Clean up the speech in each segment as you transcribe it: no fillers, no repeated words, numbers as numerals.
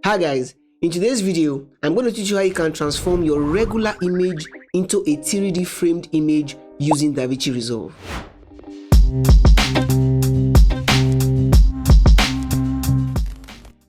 Hi guys, in today's video, I'm going to teach you how you can transform your regular image into a 3D framed image using DaVinci Resolve.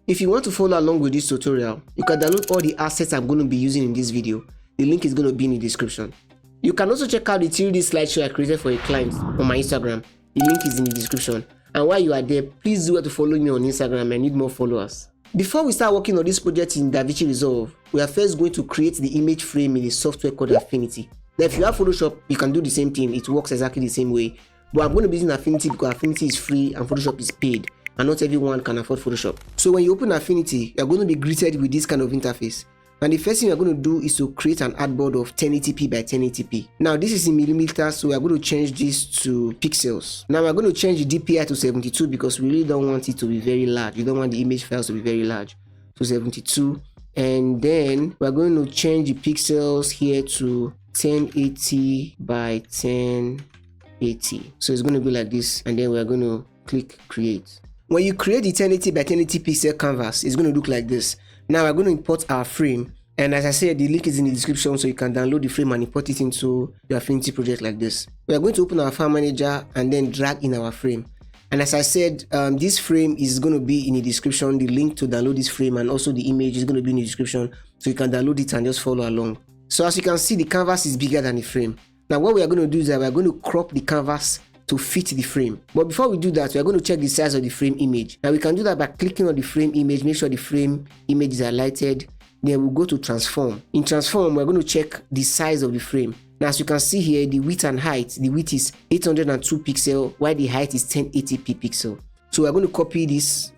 If you want to follow along with this tutorial, you can download all the assets I'm going to be using in this video. The link is going to be in the description. You can also check out the 3D slideshow I created for a client on my Instagram. The link is in the description. And while you are there, please do well to follow me on Instagram. I need more followers. Before we start working on this project in DaVinci Resolve, we are first going to create the image frame in a software called Affinity. Now if you have Photoshop, you can do the same thing. It works exactly the same way. But I'm going to be using Affinity because Affinity is free and Photoshop is paid. And not everyone can afford Photoshop. So when you open Affinity, you're going to be greeted with this kind of interface. And the first thing you're going to do is to create an artboard of 1080p by 1080p. Now this is in millimeters, so we're going to change this to pixels. Now we're going to change the DPI to 72 because we really don't want it to be very large. You don't want the image files to be very large. So 72. And then we're going to change the pixels here to 1080 by 1080. So it's going to be like this, and then we're going to click create. When you create the 1080 by 1080 pixel canvas, it's going to look like this. Now we're going to import our frame, and as I said, the link is in the description, so you can download the frame and import it into your Affinity project like this. We are going to open our file manager and then drag in our frame. And as I said, this frame is going to be in the description. The link to download this frame and also the image is going to be in the description, so you can download it and just follow along. So as you can see, the canvas is bigger than the frame. Now what we are going to do is that we are going to crop the canvas to fit the frame. But before we do that, we are going to check the size of the frame image. Now we can do that by clicking on the frame image, make sure the frame image is highlighted. Then we'll go to transform. In transform, we're going to check the size of the frame. Now as you can see here, the width and height, the width is 802 pixel, while the height is 1080p pixel. So we're going to copy this,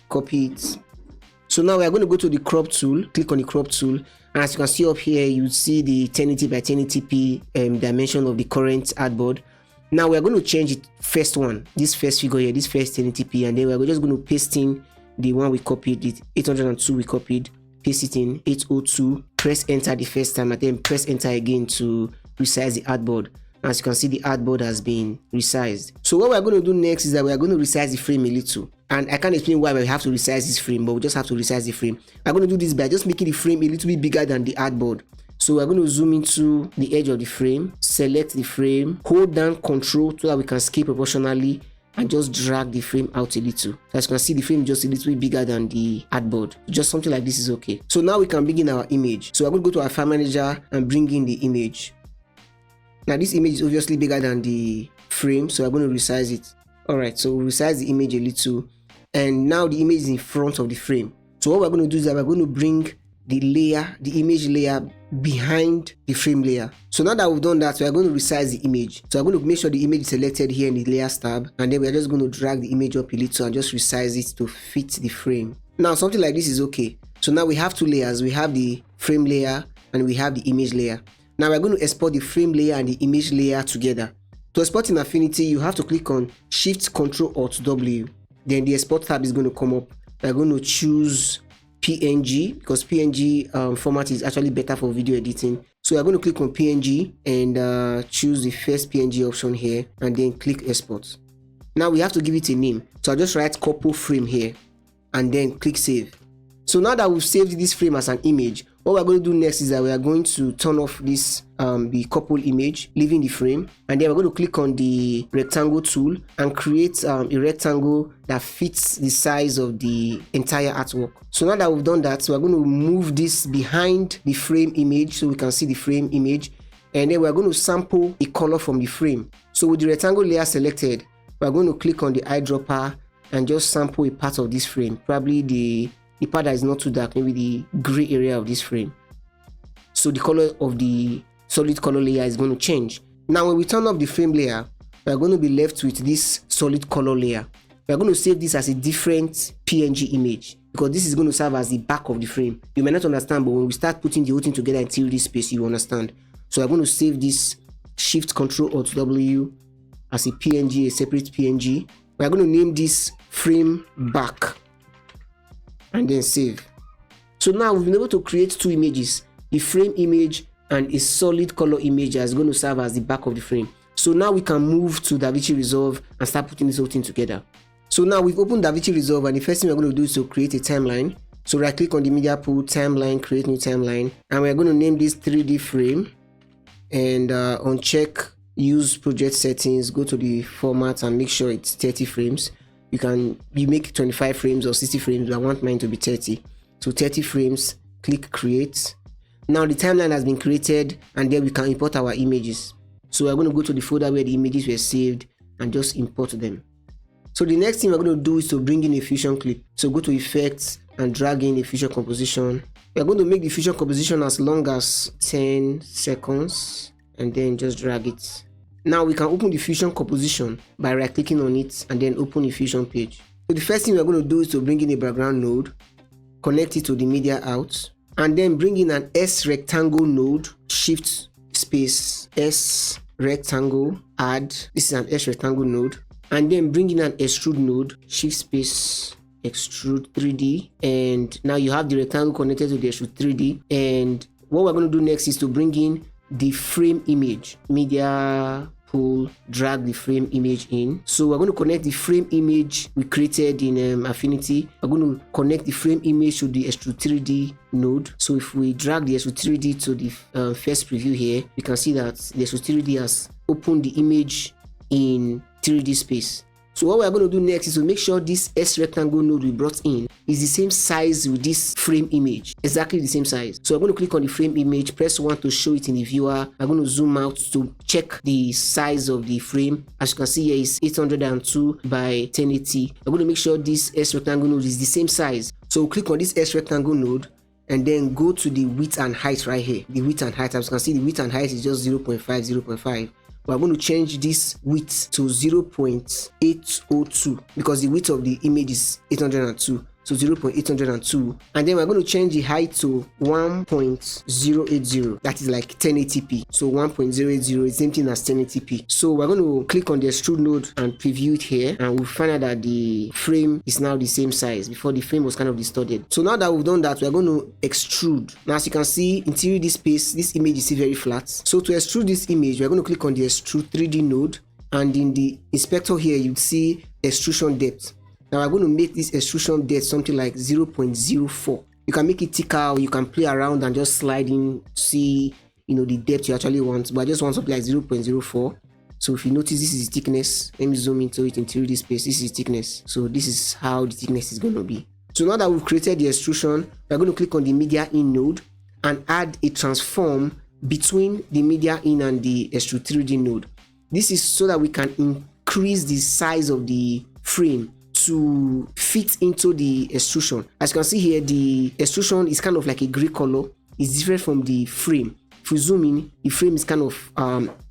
copy it. So now we're going to go to the crop tool, click on the crop tool. And as you can see up here, you see the 1080 by 1080p dimension of the current artboard. Now we're going to change the first one, this first figure here, this first 1080p, and then we're just going to paste in the one we copied, the 802 we copied, paste it in 802, press enter the first time, and then press enter again to resize the artboard. As you can see, the artboard has been resized. So what we're going to do next is that we're going to resize the frame a little. And I can't explain why we have to resize this frame, but we just have to resize the frame. I'm going to do this by just making the frame a little bit bigger than the artboard. So we're going to zoom into the edge of the frame, select the frame, hold down Control so that we can scale proportionally, and just drag the frame out a little. So as you can see, the frame is just a little bit bigger than the artboard. Just something like this is okay. So now we can bring in our image. So we're going to go to our file manager and bring in the image. Now this image is obviously bigger than the frame, so we're going to resize it. Alright, so we'll resize the image a little, and now the image is in front of the frame. So what we're going to do is that we're going to bring the layer, the image layer, behind the frame layer. So now that we've done that, we are going to resize the image. So I'm going to make sure the image is selected here in the layers tab, and then we're just going to drag the image up a little and just resize it to fit the frame. Now something like this is okay. So now we have two layers. We have the frame layer and we have the image layer. Now we're going to export the frame layer and the image layer together. To export in Affinity, you have to click on Shift Ctrl Alt W. Then the export tab is going to come up. We're going to choose PNG because PNG format is actually better for video editing. So we're going to click on PNG and choose the first PNG option here, and then click export. Now we have to give it a name. So I'll just write couple frame here and then click save. So now that we've saved this frame as an image, what we're going to do next is that we are going to turn off this the couple image, leaving the frame, and then we're going to click on the rectangle tool and create a rectangle that fits the size of the entire artwork. So now that we've done that, we're going to move this behind the frame image so we can see the frame image, and then we're going to sample a color from the frame. So with the rectangle layer selected, we're going to click on the eyedropper and just sample a part of this frame, probably the part that is not too dark, maybe the gray area of this frame. So the color of the solid color layer is going to change. Now when we turn off the frame layer, we are going to be left with this solid color layer. We are going to save this as a different PNG image because this is going to serve as the back of the frame. You may not understand, but when we start putting the whole thing together in 3D space, you understand. So we're going to save this, Shift Ctrl Alt W as a PNG, a separate PNG. We are going to name this frame back, and then save. So now we've been able to create two images, the frame image and a solid color image that's going to serve as the back of the frame. So now we can move to DaVinci Resolve and start putting this whole thing together. So now we've opened DaVinci Resolve, and the first thing we're going to do is to create a timeline. So right click on the media pool, timeline, create new timeline, and we're going to name this 3D frame, and uncheck use project settings, go to the format and make sure it's 30 frames. You make 25 frames or 60 frames, but I want mine to be 30. So 30 frames, click create. Now the timeline has been created, and then we can import our images. So we're going to go to the folder where the images were saved and just import them. So the next thing we're going to do is to bring in a fusion clip. So go to effects and drag in a fusion composition. We're going to make the fusion composition as long as 10 seconds and then just drag it. Now we can open the fusion composition by right clicking on it and then open the fusion page. So the first thing we're going to do is to bring in a background node, connect it to the media out, and then bring in an S rectangle node, shift space S rectangle, add. This is an S rectangle node, and then bring in an extrude node, shift space extrude 3D, and now you have the rectangle connected to the extrude 3D. And what we're going to do next is to bring in the frame image, media pool, drag the frame image in. So we're going to connect the frame image we created in Affinity. We're going to connect the frame image to the extrude 3D node. So if we drag the extrude 3D to the first preview here, we can see that the extrude 3D has opened the image in 3D space. So what we're going to do next is to make sure this S rectangle node we brought in is the same size with this frame image, exactly the same size. So I'm going to click on the frame image, press 1 to show it in the viewer. I'm going to zoom out to check the size of the frame. As you can see here, is 802 by 1080. I'm going to make sure this S rectangle node is the same size. So click on this S rectangle node and then go to the width and height right here. The width and height, as you can see, the width and height is just 0.5. We're going to change this width to 0.802 because the width of the image is 802. So 0.802, and then we're going to change the height to 1.080. That is like 1080p. So 1.080 is same thing as 1080p. So we're going to click on the extrude node and preview it here, and we'll find out that the frame is now the same size. Before, the frame was kind of distorted. So now that we've done that, we're going to extrude. Now as you can see, in 3D space, this image is still very flat. So to extrude this image, we're going to click on the extrude 3D node, and in the inspector here, you'd see extrusion depth. Now we're going to make this extrusion depth something like 0.04. You can make it thicker, or you can play around and just slide in, see the depth you actually want. But I just want something like 0.04. So if you notice, this is thickness. Let me zoom into it in 3D space. This is thickness. So this is how the thickness is going to be. So now that we've created the extrusion, we're going to click on the media in node and add a transform between the media in and the extrude 3D node. This is so that we can increase the size of the frame to fit into the extrusion. As you can see here, the extrusion is kind of like a gray color. It's different from the frame. If we zoom in, the frame is kind of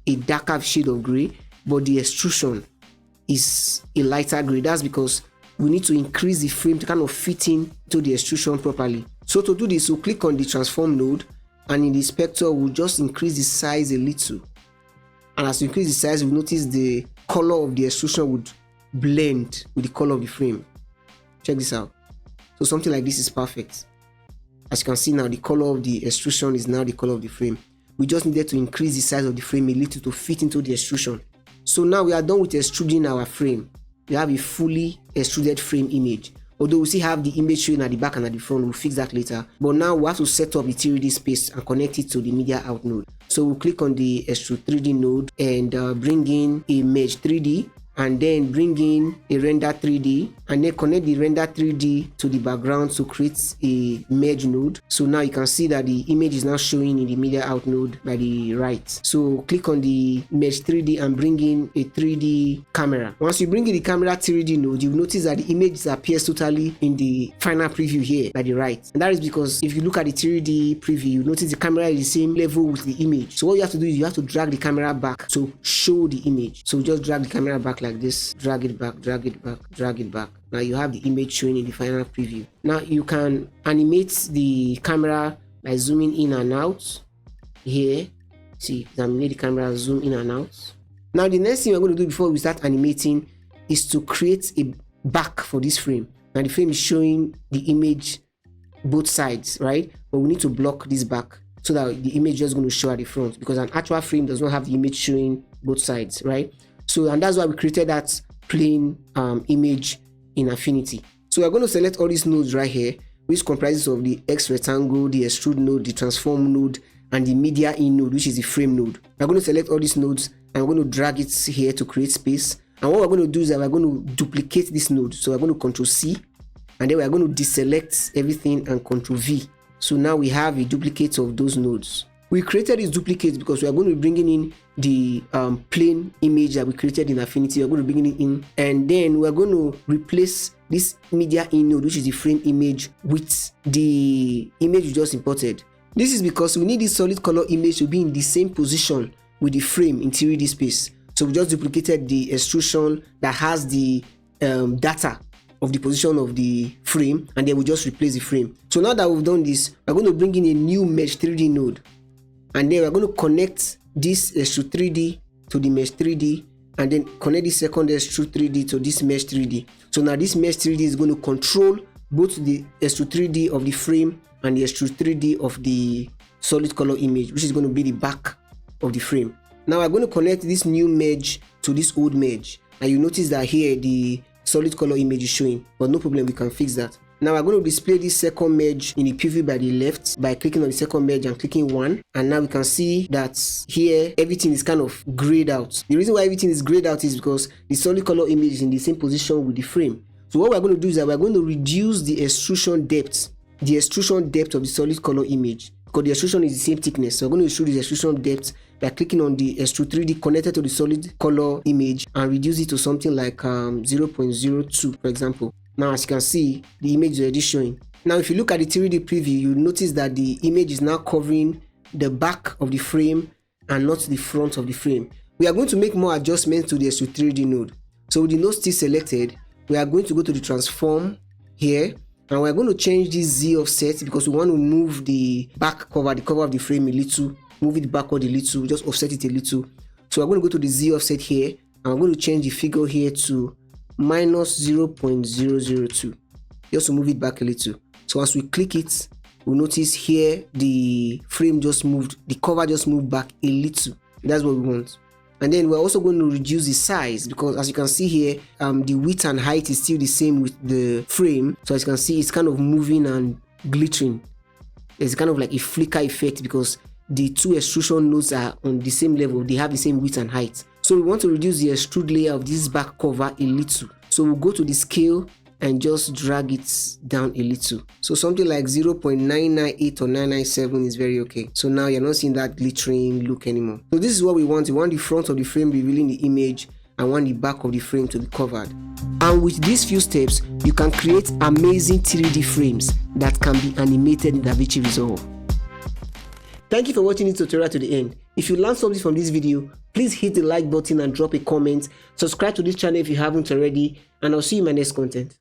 a darker shade of gray, but the extrusion is a lighter gray. That's because we need to increase the frame to kind of fit into the extrusion properly. So to do this, we'll click on the transform node, and in the inspector, we'll just increase the size a little. And as we increase the size, we'll notice the color of the extrusion would blend with the color of the frame. Check this out. So something like this is perfect. As you can see now, the color of the extrusion is now the color of the frame. We just needed to increase the size of the frame a little to fit into the extrusion. So now we are done with extruding our frame. We have a fully extruded frame image. Although we still have the image showing at the back and at the front, we'll fix that later. But now we have to set up the 3D space and connect it to the media out node. So we'll click on the extrude 3D node and bring in a mesh 3D, and then bring in a render 3D, and then connect the render 3D to the background to create a merge node. So now you can see that the image is now showing in the media out node by the right. So click on the mesh 3D and bring in a 3D camera. Once you bring in the camera 3D node, you'll notice that the image appears totally in the final preview here by the right. And that is because if you look at the 3D preview, you notice the camera is the same level with the image. So what you have to do is you have to drag the camera back to show the image. So just drag the camera back like this, drag it back, drag it back, drag it back. Now you have the image showing in the final preview. Now you can animate the camera by zooming in and out here. See, animate the camera, zoom in and out. Now the next thing we're going to do before we start animating is to create a back for this frame. Now the frame is showing the image both sides, right? But we need to block this back so that the image is just going to show at the front, because an actual frame does not have the image showing both sides, right? So, and that's why we created that plain image in Affinity. So we're going to select all these nodes right here. which comprises of the X rectangle, the extrude node, the transform node, and the media in node, which is the frame node. We're going to select all these nodes and we're going to drag it here to create space. And what we're going to do is that we're going to duplicate this node. So we're going to Ctrl C, and then we're going to deselect everything and Ctrl V. So now we have a duplicate of those nodes. We created these duplicates because we are going to be bringing in the plane image that we created in Affinity. We're going to bring it in, and then we're going to replace this media in node, which is the frame image, with the image we just imported. This is because we need this solid color image to be in the same position with the frame in 3D space. So we just duplicated the extrusion that has the data of the position of the frame, and then we just replace the frame. So now that we've done this, we're going to bring in a new mesh 3D node, and then we're going to connect this extrude 3D to the mesh 3D, and then connect the second extrude 3D to this mesh 3D. So now this mesh 3D is going to control both the extrude 3D of the frame and the extrude 3D of the solid color image, which is going to be the back of the frame. Now we're going to connect this new mesh to this old mesh, and you notice that here the solid color image is showing, but no problem, we can fix that. Now we're going to display this second mesh in the preview by the left by clicking on the second mesh and clicking 1, and now we can see that here everything is kind of grayed out. The reason why everything is grayed out is because the solid color image is in the same position with the frame. So what we're going to do is that we're going to reduce the extrusion depth of the solid color image, because the extrusion is the same thickness. So we're going to extrude the extrusion depth by clicking on the extrude 3D connected to the solid color image and reduce it to something like 0.02, for example. Now as you can see, the image is already showing. Now if you look at the 3D preview, you notice that the image is now covering the back of the frame and not the front of the frame. We are going to make more adjustments to the extrude 3D node. So with the node still selected, we are going to go to the transform here, and we're going to change this Z offset because we want to move the back cover, the cover of the frame a little, move it backward a little, just offset it a little. So we're going to go to the Z offset here, and we're going to change the figure here to -0.002, just to move it back a little. So as we click it, we'll notice here the frame just moved, the cover just moved back a little. That's what we want. And then we're also going to reduce the size, because as you can see here, the width and height is still the same with the frame. So as you can see, it's kind of moving and glittering. It's kind of like a flicker effect because the two extrusion nodes are on the same level, they have the same width and height. So we want to reduce the extrude layer of this back cover a little. So we'll go to the scale and just drag it down a little. So something like 0.998 or 997 is very okay. So now you're not seeing that glittering look anymore. So this is what we want. We want the front of the frame revealing the image, and want the back of the frame to be covered. And with these few steps, you can create amazing 3D frames that can be animated in DaVinci Resolve. Thank you for watching this tutorial to the end. If you learned something from this video, please hit the like button and drop a comment. Subscribe to this channel if you haven't already, and I'll see you in my next content.